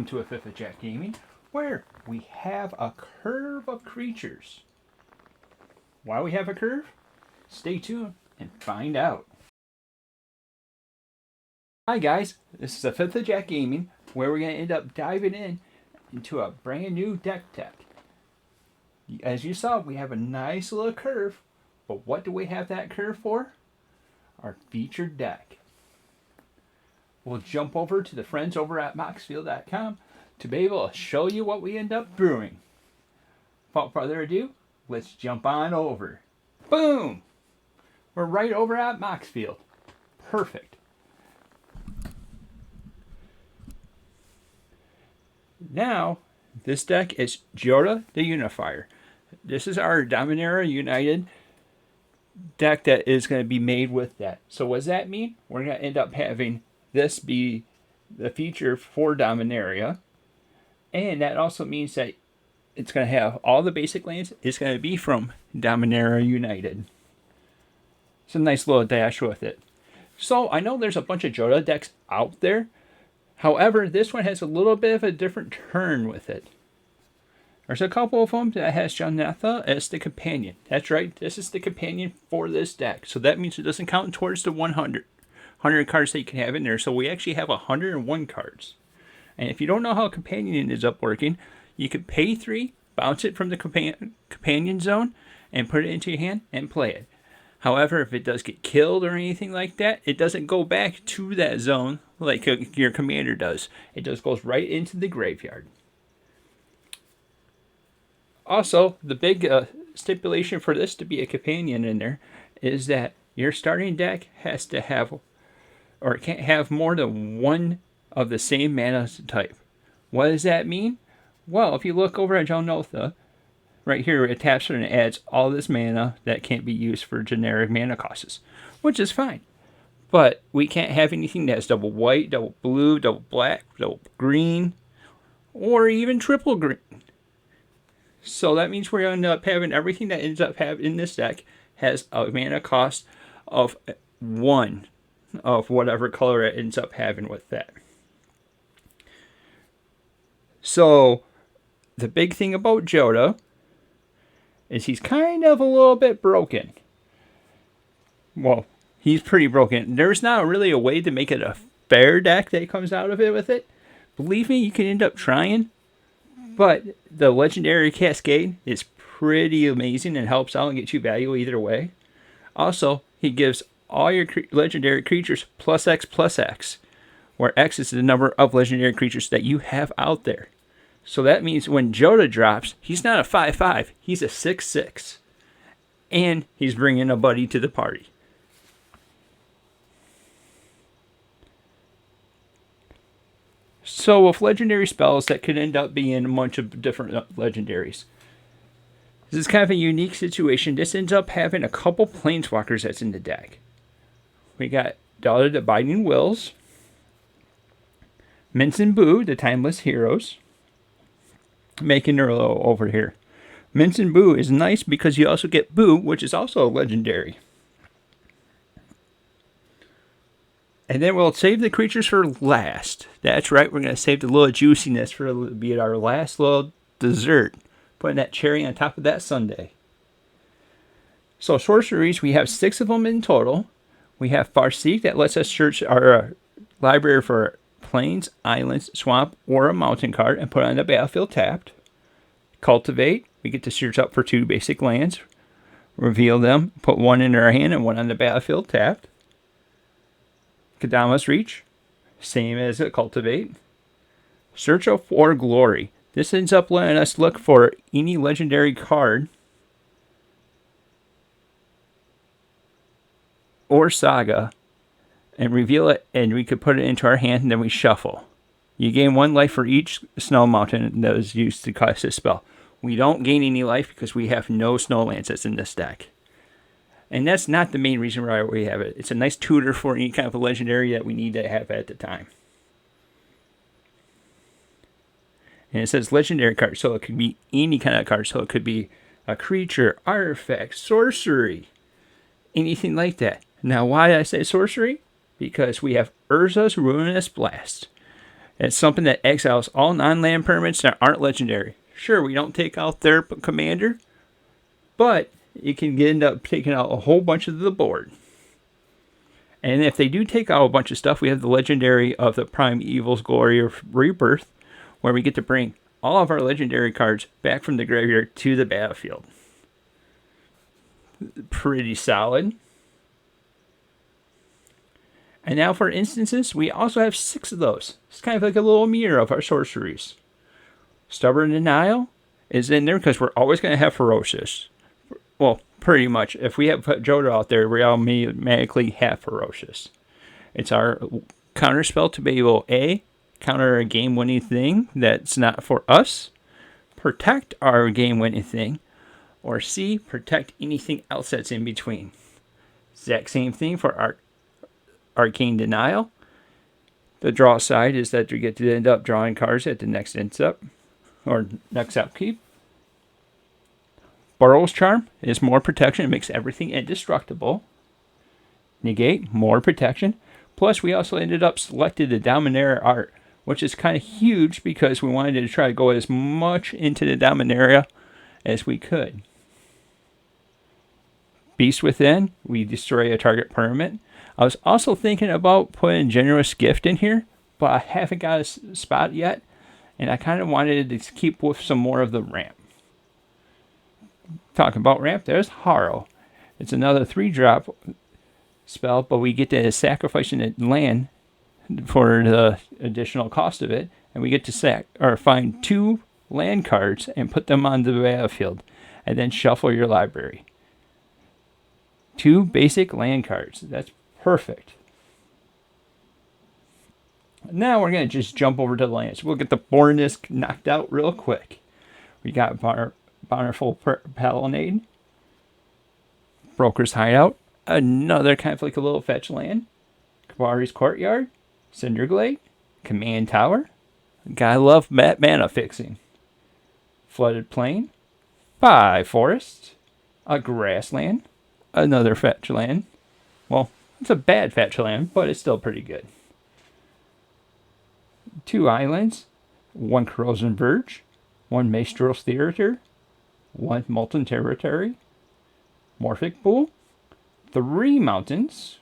to a Fifth of Jack Gaming, where we have a curve of creatures. Why we have a curve? Stay tuned and find out. Hi guys, this is the Fifth of Jack Gaming, where we're going to end up diving into a brand new deck. As you saw, we have a nice little curve, but what do we have that curve for? Our featured deck. We'll jump over to the friends over at moxfield.com to be able to show you what we end up brewing. Without further ado, let's jump on over. Boom! We're right over at Moxfield. Perfect. Now, this deck is Jodah the Unifier. This is our Dominaria United deck that is going to be made with that. So what does that mean? We're going to end up having this be the feature for Dominaria. And that also means that it's going to have all the basic lands. It's going to be from Dominaria United. It's a nice little dash with it. So I know there's a bunch of Jodah decks out there. However, this one has a little bit of a different turn with it. There's a couple of them that has Jodah as the companion. That's right, this is the companion for this deck. So that means it doesn't count towards the 100 cards that you can have in there. So we actually have 101 cards. And if you don't know how companion ends up working, you can pay 3, bounce it from the companion zone, and put it into your hand and play it. However, if it does get killed or anything like that, it doesn't go back to that zone like your commander does. It just goes right into the graveyard. Also, the big stipulation for this to be a companion in there is that your starting deck has to have, or it can't have more than one of the same mana type. What does that mean? Well, if you look over at Jodah, right here it taps and adds all this mana that can't be used for generic mana costs, which is fine. But we can't have anything that's double white, double blue, double black, double green, or even triple green. So that means we're going to end up having everything that ends up having in this deck has a mana cost of 1 of whatever color it ends up having with that. So the big thing about Jodah is he's kind of a little bit broken. Well, he's pretty broken. There's not really a way to make it a fair deck that comes out of it with it. Believe me, you can end up trying. But the Legendary Cascade is pretty amazing and helps out and gets you value either way. Also, he gives all your legendary creatures +X+X, where X is the number of legendary creatures that you have out there. So that means when Jodah drops, he's not a 5/5, he's a 6/6. And he's bringing a buddy to the party. So with legendary spells, that could end up being a bunch of different legendaries. This is kind of a unique situation. This ends up having a couple planeswalkers that's in the deck. We got Daughter the Binding Wills, Mince and Boo, the Timeless Heroes, making her low over here. Mince and Boo is nice because you also get Boo, which is also a legendary. And then we'll save the creatures for last. That's right, we're going to save the little juiciness for be our last little dessert. Putting that cherry on top of that sundae. So sorceries, we have 6 of them in total. We have Farseek that lets us search our library for plains, islands, swamp, or a mountain card and put it on the battlefield tapped. Cultivate, we get to search up for 2 basic lands. Reveal them, put 1 in our hand and 1 on the battlefield tapped. Kadama's Reach, same as a Cultivate. Search for Glory. This ends up letting us look for any legendary card or saga and reveal it, and we could put it into our hand and then we shuffle. You gain 1 life for each snow mountain that was used to cast this spell. We don't gain any life because we have no snow lands that's in this deck. And that's not the main reason why we have it. It's a nice tutor for any kind of a legendary that we need to have at the time. And it says legendary card, so it could be any kind of card. So it could be a creature, artifact, sorcery, anything like that. Now, why did I say sorcery? Because we have Urza's Ruinous Blast. It's something that exiles all non-land permanents that aren't legendary. Sure, we don't take out their commander, but you can end up taking out a whole bunch of the board. And if they do take out a bunch of stuff, we have the legendary of the Primeval's Glory of Rebirth, where we get to bring all of our legendary cards back from the graveyard to the battlefield. Pretty solid. And now for instances, we also have 6 of those. It's kind of like a little meter of our sorceries. Stubborn Denial is in there because we're always going to have Ferocious. Well, pretty much. If we have put Jodah out there, we automatically have Ferocious. It's our counter spell to be able A, counter a game-winning thing that's not for us, protect our game-winning thing, or C, protect anything else that's in between. Exact same thing for our Arcane Denial. The draw side is that you get to end up drawing cards at the next instep or next upkeep. Burrow's Charm is more protection. It makes everything indestructible. Negate, more protection. Plus, we also ended up selected the Dominaria art, which is kind of huge because we wanted to try to go as much into the Dominaria as we could. Beast Within, we destroy a target permanent. I was also thinking about putting Generous Gift in here, but I haven't got a spot yet, and I kind of wanted to keep with some more of the ramp. Talking about ramp, there's Harrow. It's another 3-drop spell, but we get to sacrifice a land for the additional cost of it, and we get to find 2 land cards and put them on the battlefield, and then shuffle your library. 2 basic land cards. That's perfect. Now we're going to just jump over to the lands. We'll get the boringness knocked out real quick. We got Bountiful Palinade, Broker's Hideout, another kind of like a little fetch land, Kabari's Courtyard, Cinderglade, Command Tower, gotta love mana fixing, Flooded Plain, 5 forests, a grassland, another fetch land. Well, it's a bad fetch land, but it's still pretty good. 2 islands, 1 Corrosion Verge, 1 Maestro's Theater, 1 Molten Territory, Morphic Pool, 3 mountains,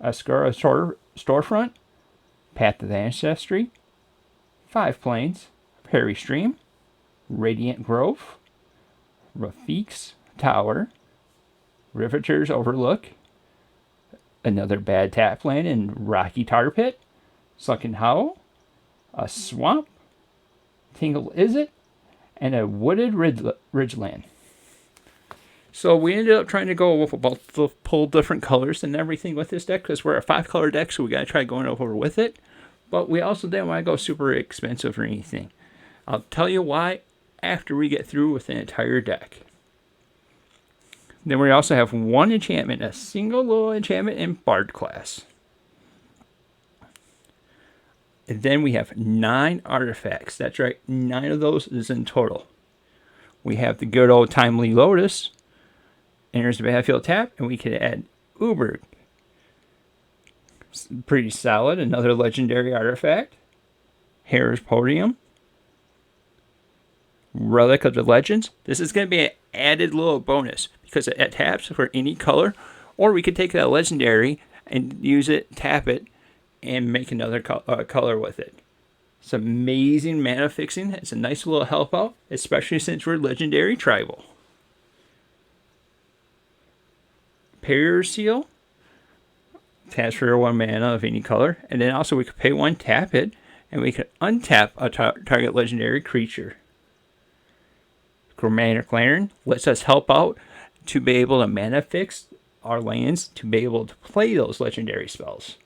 Ascara Storefront, Path of Ancestry, 5 plains, Perry Stream, Radiant Grove, Rafiq's Tower, Riveter's Overlook, another bad tap land in Rocky Tar Pit, Sunken Hollow, a swamp, Tingle Is It, and a wooded ridgeland. So we ended up trying to go with about pull different colors and everything with this deck because we're a 5-color deck, so we got to try going over with it. But we also didn't want to go super expensive or anything. I'll tell you why after we get through with the entire deck. Then we also have 1 enchantment, a single little enchantment in Bard class. And then we have 9 artifacts. That's right, 9 of those is in total. We have the good old Timely Lotus. Enters the battlefield tap, and we can add Uber. Pretty solid. Another legendary artifact. Hare's Podium. Relic of the Legends. This is going to be an added little bonus because it taps for any color, or we could take that legendary and use it, tap it, and make another color with it. It's amazing mana fixing. It's a nice little help out, especially since we're legendary tribal. Barrier Seal. Taps for 1 mana of any color. And then also we could pay 1, tap it, and we could untap a target legendary creature. Chromatic Lantern lets us help out to be able to mana fix our lands to be able to play those legendary spells.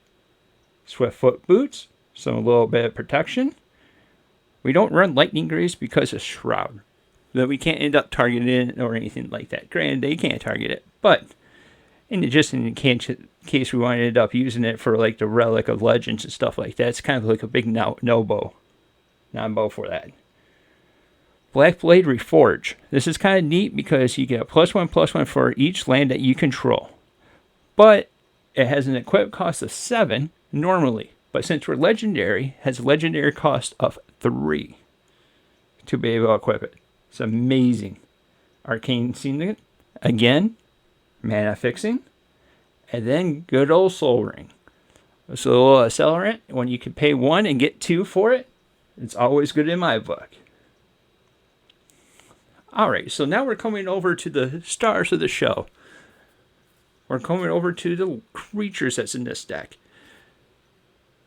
Swiftfoot Boots, so a little bit of protection. We don't run Lightning Greaves because of Shroud, that we can't end up targeting it or anything like that. Granted, they can't target it, but in the case we want to end up using it for like the Relic of Legends and stuff like that, it's kind of like a big non-bow for that. Blackblade Reforge. This is kind of neat because you get a +1/+1 for each land that you control. But it has an equip cost of 7 normally. But since we're legendary, it has a legendary cost of 3 to be able to equip it. It's amazing. Arcane Signet, again, mana fixing, and then good old Soul Ring. So a little accelerant, when you can pay 1 and get 2 for it, it's always good in my book. Alright, so now we're coming over to the stars of the show. We're coming over to the creatures that's in this deck.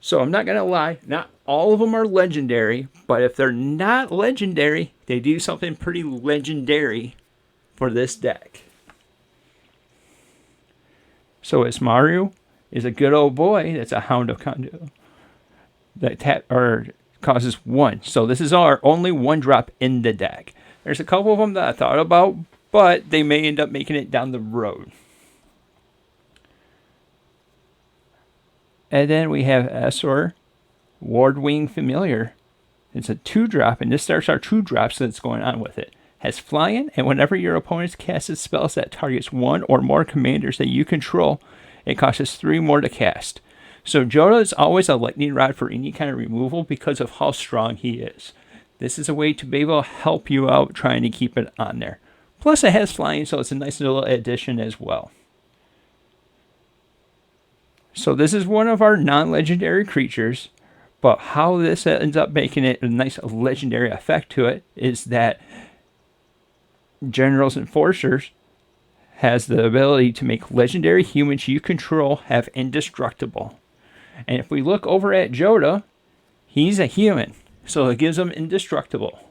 So I'm not going to lie, not all of them are legendary, but if they're not legendary, they do something pretty legendary for this deck. So Ismaru is a good old boy that's a Hound of Conduit that causes 1. So this is our only 1-drop in the deck. There's a couple of them that I thought about, but they may end up making it down the road. And then we have Esor, Wardwing Familiar. It's a 2-drop, and this starts our 2-drops that's going on with it. Has flying, and whenever your opponent casts spells that targets 1 or more commanders that you control, it costs 3 more to cast. So Jodah is always a lightning rod for any kind of removal because of how strong he is. This is a way to be able to help you out trying to keep it on there. Plus it has flying, so it's a nice little addition as well. So this is one of our non-legendary creatures, but how this ends up making it a nice legendary effect to it is that General's Enforcers has the ability to make legendary humans you control have indestructible. And if we look over at Jodah, he's a human, so it gives him indestructible.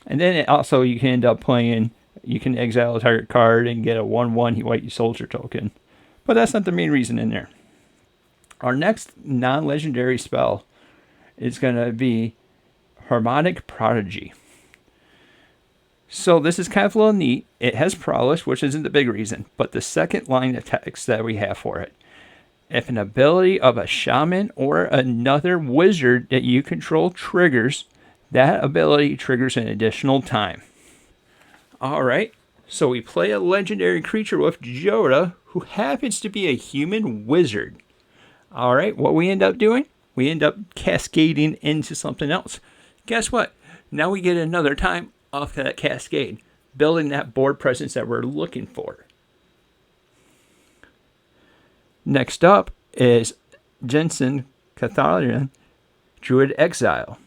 And then it also, you can end up playing, you can exile a target card and get a 1/1 white soldier token. But that's not the main reason in there. Our next non-legendary spell is going to be Harmonic Prodigy. So this is kind of a little neat. It has Prowess, which isn't the big reason, but the second line of text that we have for it. If an ability of a shaman or another wizard that you control triggers, that ability triggers an additional time. Alright, so we play a legendary creature with Jodah, who happens to be a human wizard. Alright, what we end up doing? We end up cascading into something else. Guess what? Now we get another time off that cascade, building that board presence that we're looking for. Next up is Jensen Catharian Druid Exile.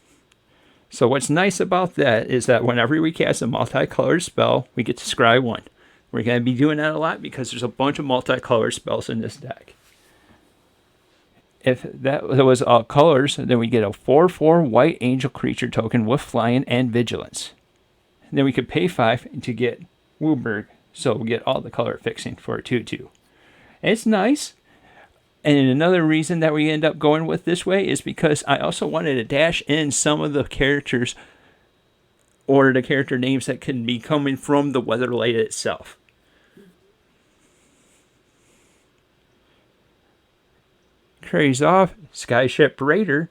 So what's nice about that is that whenever we cast a multicolored spell, we get to scry 1. We're going to be doing that a lot because there's a bunch of multicolored spells in this deck. If that was all colors, then we get a 4/4 white angel creature token with flying and vigilance. And then we could pay 5 to get Wooburg, so we'll get all the color fixing for a 2/2. It's nice. And another reason that we end up going with this way is because I also wanted to dash in some of the characters or the character names that can be coming from the Weatherlight itself. Carries off, Skyship Raider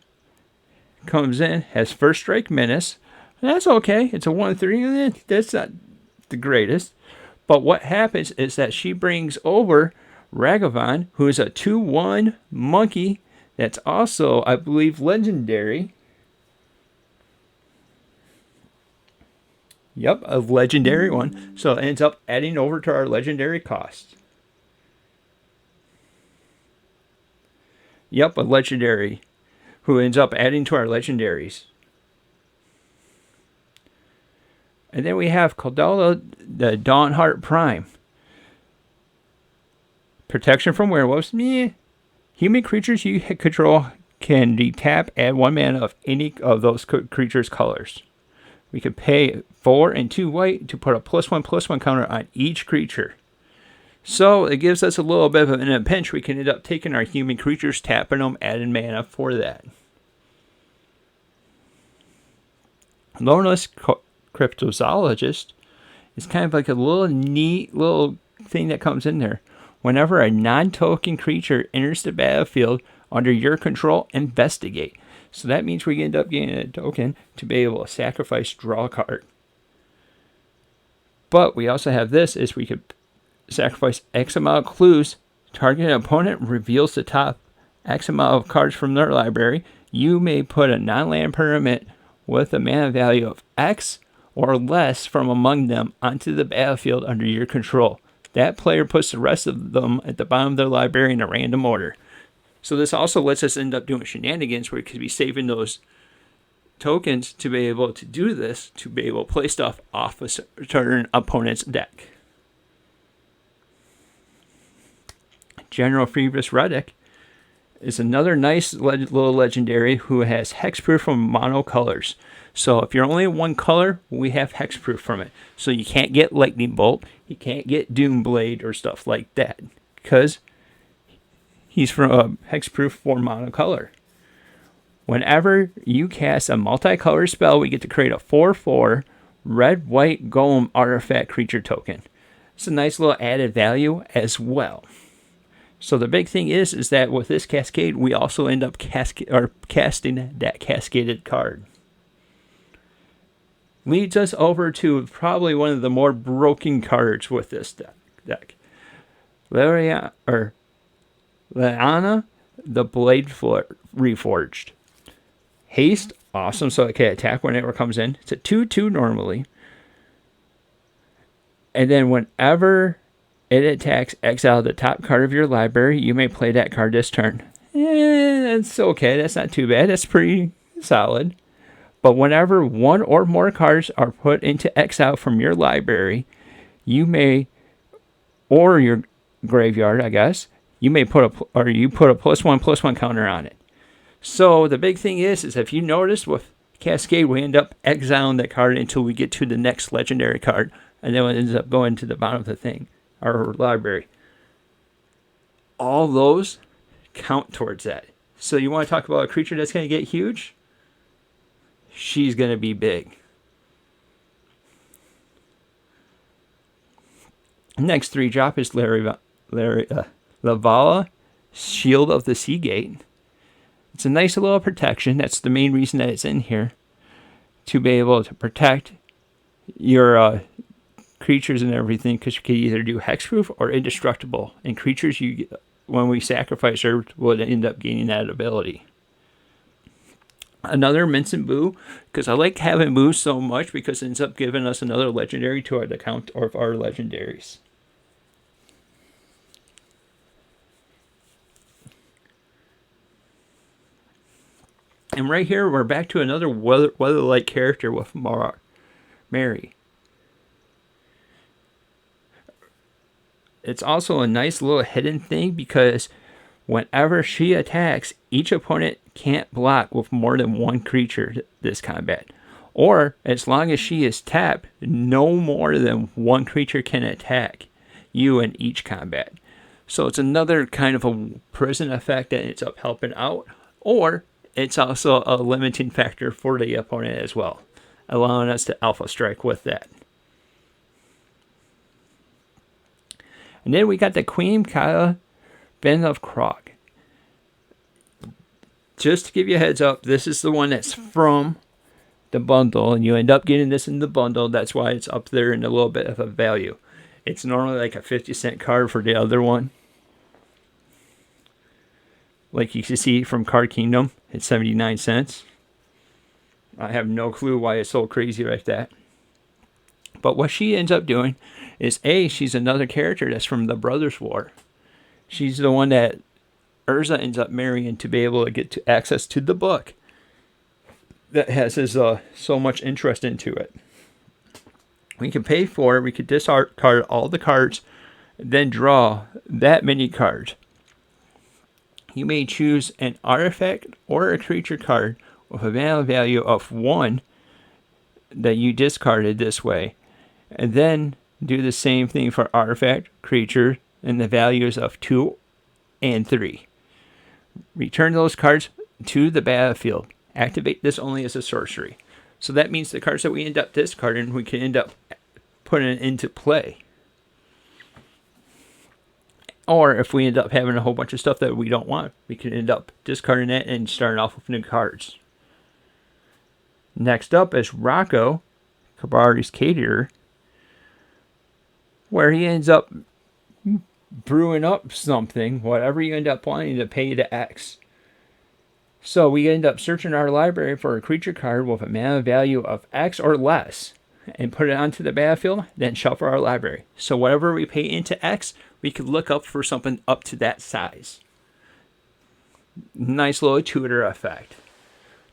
comes in, has First Strike Menace. That's okay. It's a 1/3. That's not the greatest. But what happens is that she brings over Ragavan, who is a 2/1 monkey that's also, I believe, legendary. Yep, a legendary one. So it ends up adding over to our legendary cost. Yep, a legendary who ends up adding to our legendaries. And then we have Caldala, the Dawnheart Prime. Protection from werewolves. Meh. Human creatures you control can detap, add 1 mana of any of those creatures' colors. We could pay 4 and 2 white to put a +1/+1 counter on each creature. So it gives us a little bit of a pinch. We can end up taking our human creatures, tapping them, adding mana for that. Lonerless Cryptozoologist is kind of like a little neat little thing that comes in there. Whenever a non-token creature enters the battlefield under your control, investigate. So that means we end up getting a token to be able to sacrifice, draw a card. But we also have this, is we could sacrifice X amount of clues. Target opponent reveals the top X amount of cards from their library, you may put a non-land permanent with a mana value of X or less from among them onto the battlefield under your control. That player puts the rest of them at the bottom of their library in a random order. So this also lets us end up doing shenanigans where we could be saving those tokens to be able to do this, to be able to play stuff off a certain opponent's deck. General Phoebus Reddick is another nice little legendary who has hexproof from mono colors. So if you're only one color, we have hexproof from it. So you can't get Lightning Bolt, you can't get Doomblade or stuff like that, because he's from hexproof for monocolor. Whenever you cast a multicolor spell, we get to create a 4/4 red-white golem artifact creature token. It's a nice little added value as well. So the big thing is that with this cascade, we also end up casting that cascaded card. Leads us over to probably one of the more broken cards with this deck. Leanna, the Blade Reforged. Haste, awesome, so it can attack whenever it comes in. It's a 2/2 normally. And then whenever it attacks, exile the top card of your library. You may play that card this turn. That's okay. That's not too bad. That's pretty solid. But whenever one or more cards are put into exile from your library, you may, or your graveyard, I guess, you put a +1/+1 counter on it. So the big thing is if you notice with Cascade, we end up exiling that card until we get to the next legendary card, and then it ends up going to the bottom of the thing, our library. All those count towards that. So you want to talk about a creature that's going to get huge? She's going to be big. Next 3-drop is Lavala, Shield of the Seagate. It's a nice little protection. That's the main reason that it's in here. To be able to protect your creatures and everything, because you can either do hexproof or indestructible. And creatures, when we sacrifice her, would end up gaining that ability. Another Mincent Boo, because I like having Boo so much because it ends up giving us another legendary to the count of our legendaries. And right here, we're back to another weather-like character with Mary. It's also a nice little hidden thing because whenever she attacks, each opponent can't block with more than one creature this combat. Or, as long as she is tapped, no more than one creature can attack you in each combat. So it's another kind of a prison effect that ends up helping out. Or, it's also a limiting factor for the opponent as well, allowing us to alpha strike with that. And then we got the Queen Kaya Ben of Krog. Just to give you a heads up, this is the one that's from the bundle, and you end up getting this in the bundle. That's why it's up there in a little bit of a value. It's normally like a 50-cent card for the other one. Like you can see from Card Kingdom, it's 79 cents. I have no clue why it's so crazy like that. But what she ends up doing is, she's another character that's from the Brothers' War. She's the one that Urza ends up marrying to be able to get to access to the book that has his so much interest into it. We can pay for it. We could discard all the cards, then draw that many cards. You may choose an artifact or a creature card with a mana value of 1 that you discarded this way, and then do the same thing for artifact, creature, and the values of 2 and 3. Return those cards to the battlefield. Activate this only as a sorcery. So that means the cards that we end up discarding, we can end up putting it into play. Or if we end up having a whole bunch of stuff that we don't want, we can end up discarding it and starting off with new cards. Next up is Rocco, Kabari's Caterer, where he ends up brewing up something, whatever you end up wanting to pay to X. So we end up searching our library for a creature card with a mana value of X or less and put it onto the battlefield, then shuffle our library. So whatever we pay into X, we could look up for something up to that size. Nice little tutor effect.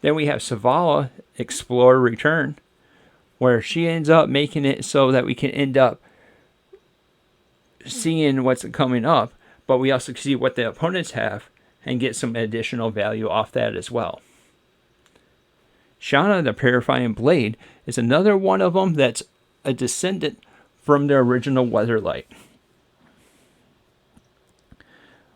Then we have Savala, Explore Return, where she ends up making it so that we can end up seeing what's coming up, but we also see what the opponents have and get some additional value off that as well. Shauna, the Purifying Blade, is another one of them that's a descendant from the original Weatherlight.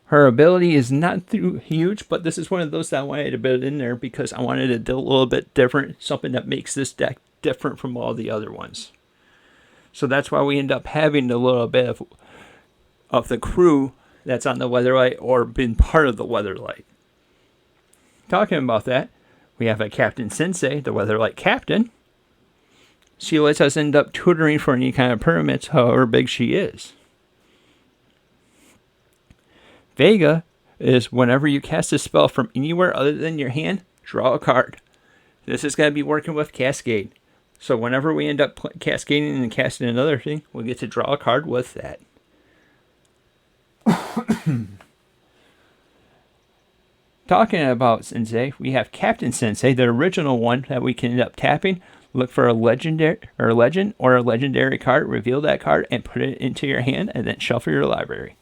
Her ability is not too huge, but this is one of those that I wanted to put in there because I wanted to do a little bit different, something that makes this deck different from all the other ones. So that's why we end up having a little bit of the crew that's on the Weatherlight or been part of the Weatherlight. Talking about that, we have a Captain Sensei, the Weatherlight Captain. She lets us end up tutoring for any kind of permits, however big she is. Vega is whenever you cast a spell from anywhere other than your hand, draw a card. This is going to be working with Cascade. So whenever we end up cascading and casting another thing, we'll get to draw a card with that. Talking about Sensei, we have Captain Sensei, the original one that we can end up tapping. Look for a legendary or legend or a legendary card, reveal that card, and put it into your hand, and then shuffle your library.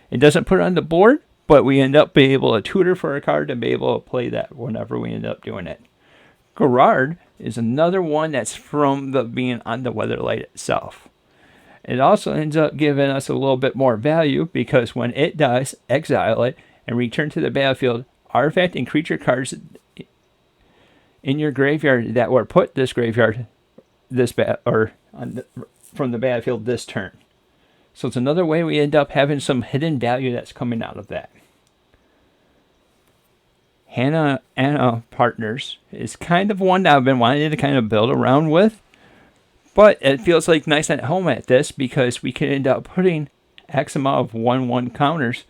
It doesn't put it on the board, but we end up being able to tutor for a card and be able to play that whenever we end up doing it. Gerard is another one that's from the being on the Weatherlight itself. It also ends up giving us a little bit more value because when it dies, exile it and return to the battlefield artifact and creature cards in your graveyard that were put this graveyard from the battlefield this turn. So it's another way we end up having some hidden value that's coming out of that. Hannah Anna Partners is kind of one that I've been wanting to kind of build around with. But it feels like nice at home at this because we can end up putting X amount of 1/1 counters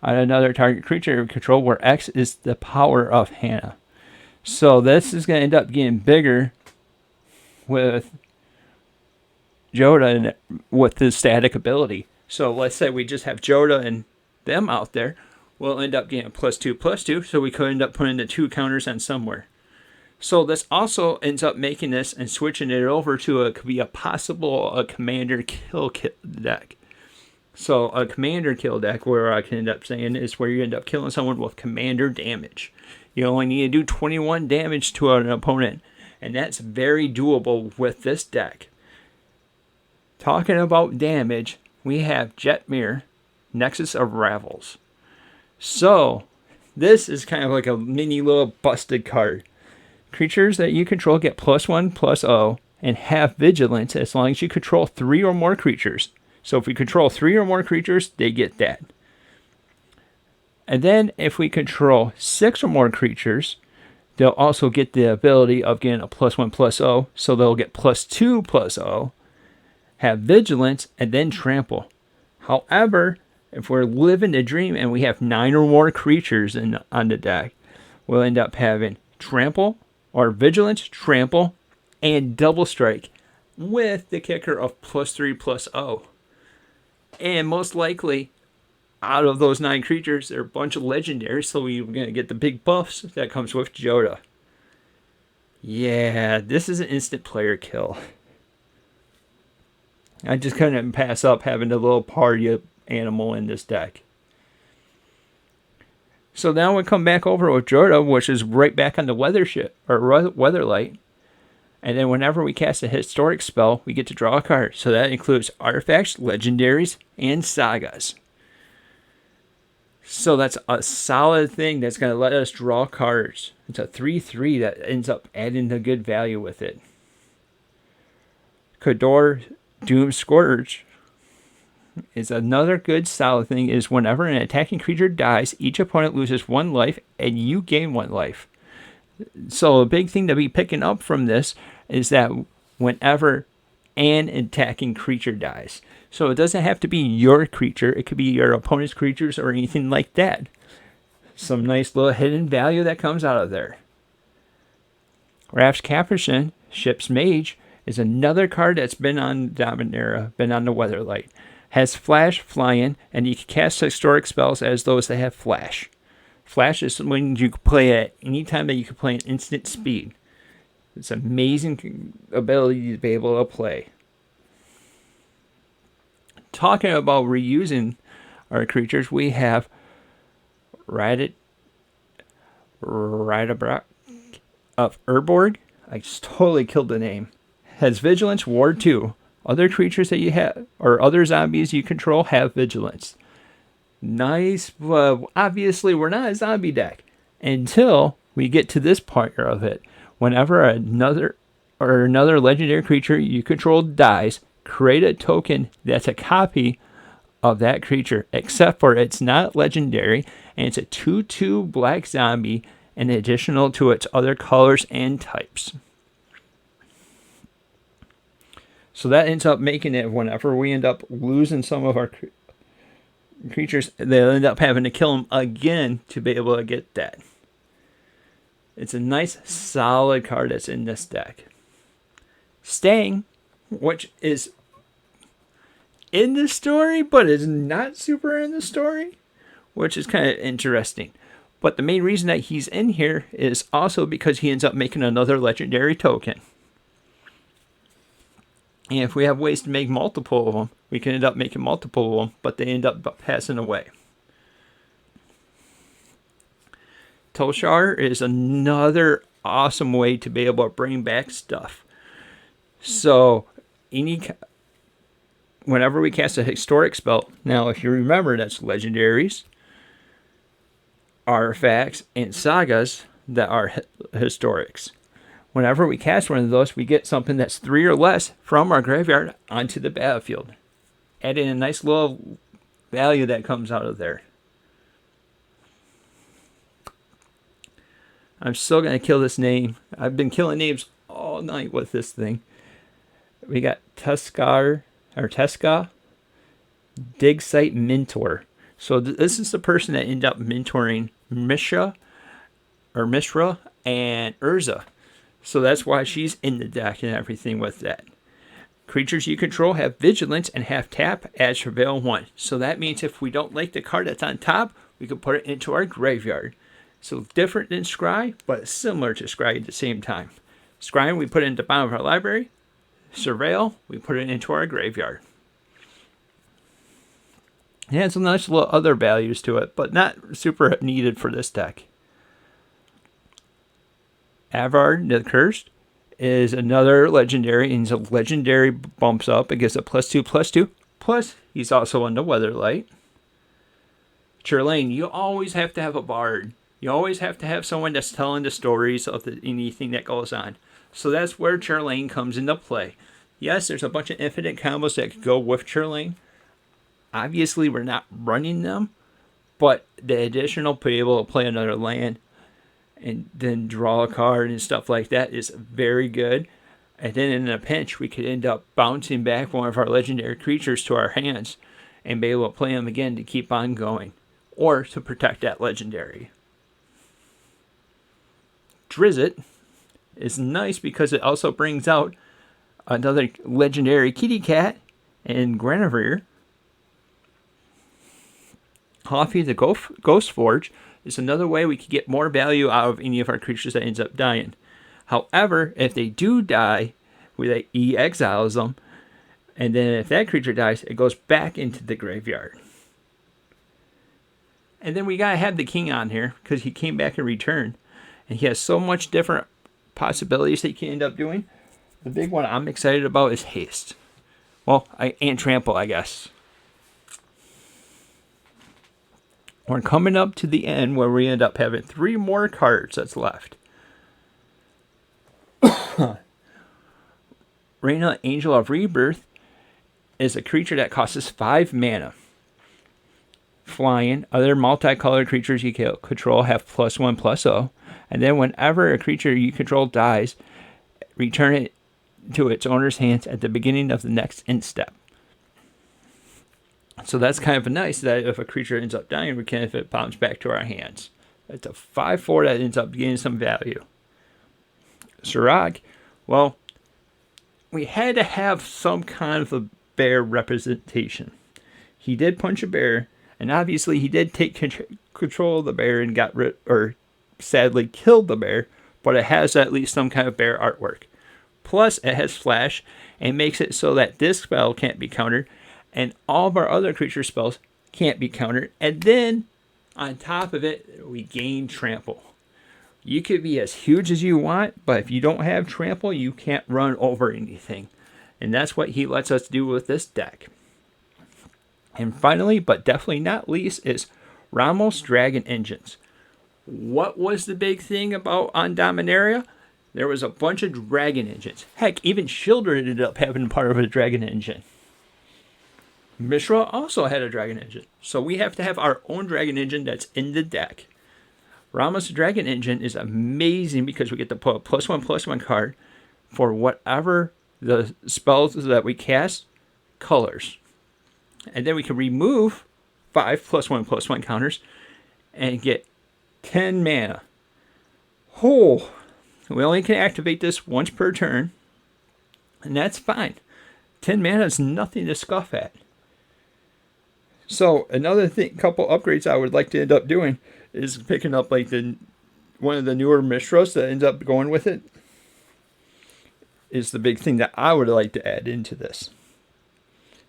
on another target creature control where X is the power of Hannah. So this is going to end up getting bigger with Jodah and with the static ability. So let's say we just have Jodah and them out there. We'll end up getting +2/+2, so we could end up putting the 2 counters on somewhere. So this also ends up making this and switching it over to could be a commander kill deck. So a commander kill deck, where I can end up saying, is where you end up killing someone with commander damage. You only need to do 21 damage to an opponent, and that's very doable with this deck. Talking about damage, we have Jetmir, Nexus of Ravels. So this is kind of like a mini little busted card. Creatures that you control get +1/+0 and have vigilance as long as you control 3 or more creatures. So if we control 3 or more creatures, they get that. And then if we control 6 or more creatures, they'll also get the ability of getting a +1/+0. So they'll get +2/+0, have vigilance, and then trample. However, if we're living the dream and we have 9 or more creatures on the deck, we'll end up having trample, or vigilance, trample, and double strike with the kicker of +3/+0. And most likely, out of those 9 creatures, they're a bunch of legendaries, so we're going to get the big buffs that comes with Jodah. Yeah, this is an instant player kill. I just couldn't pass up having a little party animal in this deck. So now we come back over with Jodah, which is right back on the Weatherlight. And then whenever we cast a historic spell, we get to draw a card. So that includes artifacts, legendaries, and sagas. So that's a solid thing that's going to let us draw cards. It's a 3/3 that ends up adding the good value with it. Kador Doom Scourge is another good solid thing, is whenever an attacking creature dies, each opponent loses 1 life and you gain 1 life. So a big thing to be picking up from this is that whenever and attacking creature dies. So it doesn't have to be your creature. It could be your opponent's creatures or anything like that. Some nice little hidden value that comes out of there. Raf's Capuchin, Ship's Mage, is another card that's been on Dominaria, been on the Weatherlight. Has flash, flying, and you can cast historic spells as those that have flash. Flash is when you play at any time that you can play an instant speed. It's an amazing ability to be able to play. Talking about reusing our creatures, we have Radabrak of Urborg. I just totally killed the name. Has Vigilance, Ward 2. Other creatures that you have, or other zombies you control, have Vigilance. Nice, but obviously we're not a zombie deck until we get to this part of it. Whenever another legendary creature you control dies, create a token that's a copy of that creature, except for it's not legendary, and it's a 2/2 black zombie, and additional to its other colors and types. So that ends up making it, whenever we end up losing some of our creatures, they'll end up having to kill them again to be able to get that. It's a nice, solid card that's in this deck. Stang, which is in the story, but is not super in the story, which is kind of interesting. But the main reason that he's in here is also because he ends up making another legendary token. And if we have ways to make multiple of them, we can end up making multiple of them, but they end up passing away. Tolshar is another awesome way to be able to bring back stuff. So, whenever we cast a historic spell, now if you remember, that's legendaries, artifacts, and sagas that are historics. Whenever we cast one of those, we get something that's 3 or less from our graveyard onto the battlefield, adding a nice little value that comes out of there. I'm still going to kill this name. I've been killing names all night with this thing. We got Teska, Dig Site Mentor. So this is the person that ended up mentoring Mishra and Urza. So that's why she's in the deck and everything with that. Creatures you control have Vigilance and have tap, add Travail 1. So that means if we don't like the card that's on top, we can put it into our graveyard. So different than Scry, but similar to Scry at the same time. Scry, we put it into the bottom of our library. Surveil, we put it into our graveyard. It has some nice little other values to it, but not super needed for this deck. Avard the Cursed is another legendary, and he's a legendary bumps up. It gives a +2/+2. Plus, he's also on the Weatherlight. Churlain, you always have to have a bard. You always have to have someone that's telling the stories of anything that goes on. So that's where Churlain comes into play. Yes, there's a bunch of infinite combos that could go with Churlain. Obviously, we're not running them, but the additional be able to play another land and then draw a card and stuff like that is very good. And then in a pinch, we could end up bouncing back one of our legendary creatures to our hands and be able to play them again to keep on going, or to protect that legendary. Drizzt is nice because it also brings out another legendary kitty cat and Guinevere. Coffee the Ghost Forge is another way we could get more value out of any of our creatures that ends up dying. However, if they do die, he exiles them, and then if that creature dies, it goes back into the graveyard. And then we gotta have the king on here because he came back in return, and he has so much different possibilities that he can end up doing. The big one I'm excited about is haste. Well, and trample, I guess. We're coming up to the end where we end up having 3 more cards that's left. Reyna, Angel of Rebirth, is a creature that costs 5 mana. Flying, other multicolored creatures you control have +1/+0. And then whenever a creature you control dies, return it to its owner's hands at the beginning of the next end step. So that's kind of nice that if a creature ends up dying, we can if it bounces back to our hands. It's a 5/4 that ends up gaining some value. Sirach, well, we had to have some kind of a bear representation. He did punch a bear, and obviously he did take control of the bear and got rid, or sadly killed the bear, but it has at least some kind of bear artwork. Plus, it has flash and makes it so that this spell can't be countered, and all of our other creature spells can't be countered. And then, on top of it, we gain trample. You could be as huge as you want, but if you don't have trample, you can't run over anything. And that's what he lets us do with this deck. And finally, but definitely not least, is Ramos Dragon Engines. What was the big thing about on Dominaria? There was a bunch of dragon engines. Heck, even Shieldred ended up having part of a dragon engine. Mishra also had a dragon engine. So we have to have our own dragon engine that's in the deck. Ramos Dragon Engine is amazing because we get to put a +1/+1 card for whatever the spells that we cast colors. And then we can remove 5 +1/+1 counters and get 10 mana. Oh, we only can activate this once per turn, and that's fine. 10 mana is nothing to scoff at. So another couple upgrades I would like to end up doing is picking up like one of the newer Mishras that ends up going with it. Is the big thing that I would like to add into this.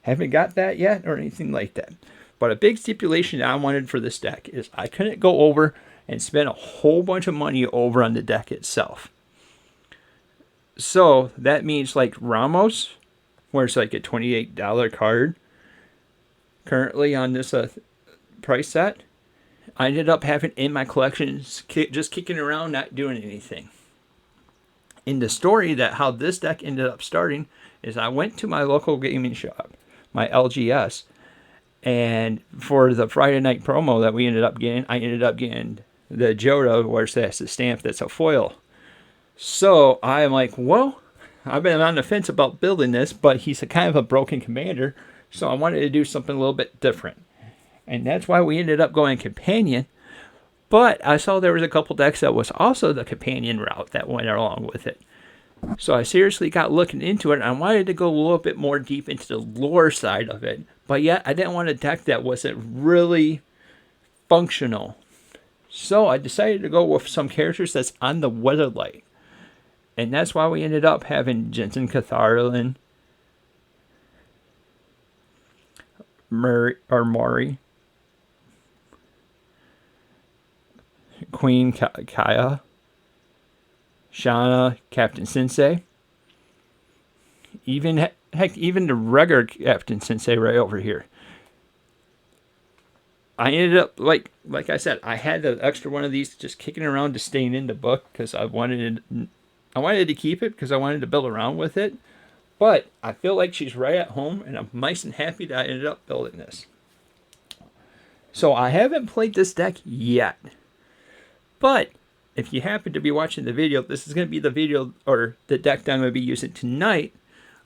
Haven't got that yet or anything like that. But a big stipulation that I wanted for this deck is I couldn't go over and spend a whole bunch of money over on the deck itself. So that means like Ramos, where it's like a $28 card currently on this price set, I ended up having in my collection just kicking around, not doing anything. In the story that how this deck ended up starting is I went to my local gaming shop, my LGS, and for the Friday night promo that we ended up getting, I ended up getting the Jodah, where that's the stamp that's a foil. So I'm like, well, I've been on the fence about building this, but he's a kind of a broken commander, so I wanted to do something a little bit different. And that's why we ended up going companion. But I saw there was a couple decks that was also the companion route that went along with it. So I seriously got looking into it, and I wanted to go a little bit more deep into the lore side of it. But yet, I didn't want a deck that wasn't really functional. So I decided to go with some characters that's on the Weatherlight. And that's why we ended up having Jensen Catharlin, Mori, Queen Kaya, Shana, Captain Sensei, even the regular Captain Sensei right over here. I ended up like I said, I had the extra one of these just kicking around to staying in the book because I wanted to keep it because I wanted to build around with it. But I feel like she's right at home, and I'm nice and happy that I ended up building this. So I haven't played this deck yet. But if you happen to be watching the video, this is going to be the video or the deck that I'm going to be using tonight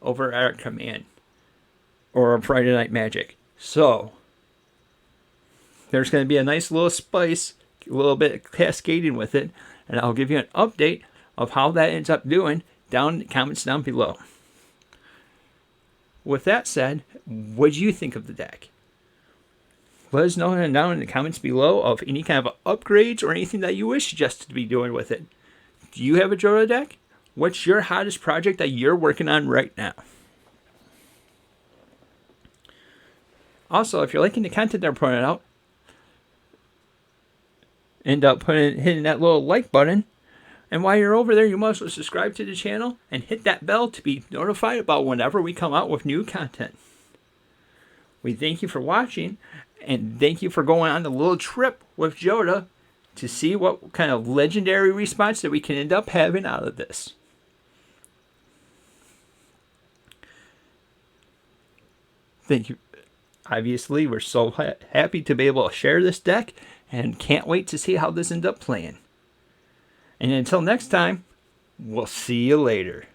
over at Command or Friday Night Magic. So there's going to be a nice little spice, a little bit cascading with it, and I'll give you an update of how that ends up doing down in the comments down below. With that said, what do you think of the deck? Let us know down in the comments below of any kind of upgrades or anything that you wish just to be doing with it. Do you have a Jodah deck? What's your hottest project that you're working on right now? Also, if you're liking the content that I'm putting out, end up hitting that little like button. And while you're over there, you must subscribe to the channel and hit that bell to be notified about whenever we come out with new content. We thank you for watching, and thank you for going on the little trip with Jodah to see what kind of legendary response that we can end up having out of this. Thank you. Obviously, we're so happy to be able to share this deck and can't wait to see how this ends up playing. And until next time, we'll see you later.